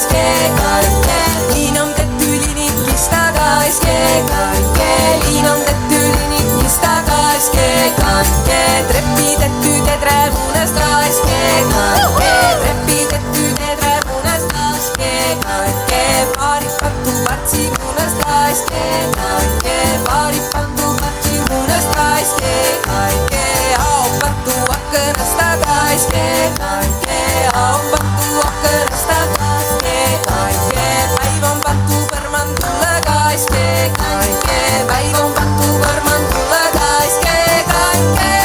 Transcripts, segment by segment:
kaiske, kaikke. Liin on tehty linikistä kaiske, kaikke. Liin on tehty linikistä kaiske, kaikke. Treppitetty tetrapunasta kaiske, kaikke. Treppitetty tetrapunasta kaiske, kaikke. Paaripattu patsikunasta kaiske, kaikke. Paaripattu patsikunasta kaiske, kaikke. Haupattu akkanasta kaiske, kaikke. Haupattu akkanasta kaiske, kaikke. Päivän pattu varmaan tulla kaiske, kaikke. Päivän pattu varmaan tulla kaiske, kaikke.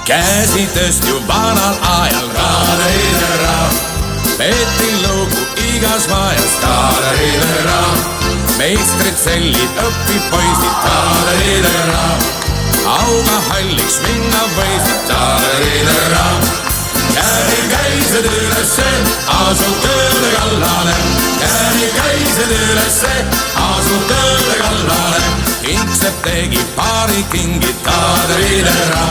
Käsitöst ju vanal ajal Kaaderiidera. Peeti lugu igas majas Kaaderiidera. Meistrid sellid õpipoisid Kaaderiidera. Auga halliks minna võisid Kaaderiidera. Käised ülesse, asu tööle kallale. Käised ülesse, asu tööle kallale. Kingsepp tegi paari kingid Kaaderiidera.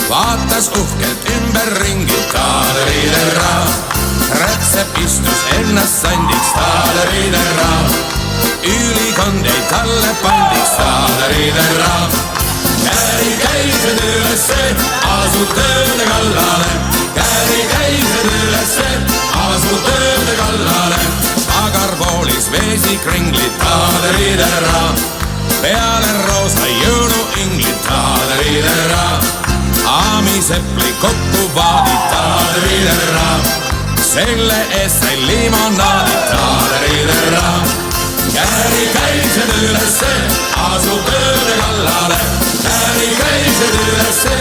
Vaatas uhkelt ümberringi Kaaderiidera. Rätsep istus ennast sandiks Kaaderiidera. Ülikond jäi talle pandiks Kaaderiidera. Käised ülesse, asu tööle kallale. Käised ülesse, asu tööle kallale. Pagar voolis veesikringlid Kaaderiidera. Peale roosa jõuluinglid Kaaderiidera. Aamisepli kokku vaadid Kaaderiidera. Selle eest sai limonaadid Kaaderiidera. Käised ülesse, asu tööle kallale. Käised ülesse,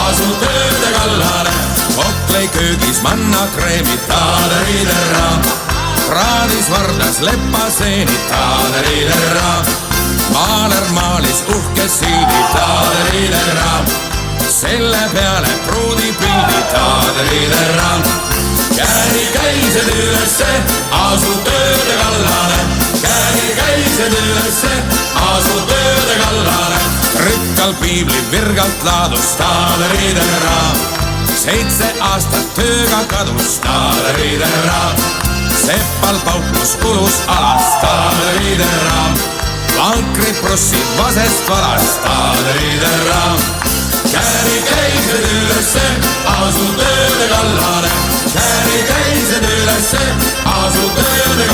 asu tööle kallale. Kokk lõi köögis manna kreemid Kaaderiidera. Kraadis vardas lepaseenid Kaaderiidera. Maaler maalis uhke sildi Kaaderiidera. Selle peale pruudi pildi Kaaderiidera. Käised ülesse, asu tööle kallale. Käised ülesse, asu tööle kallale. Rikkal piibli virgalt laadus Kaaderiidera. 7 aastat tööga kadus Kaaderiidera. Seppal paukus kulus alas Kaaderiidera. Vankrid prussid vasest valas Kaaderiidera. Käised ülesse, asu tööle kallale. Käised ülesse, asu tööle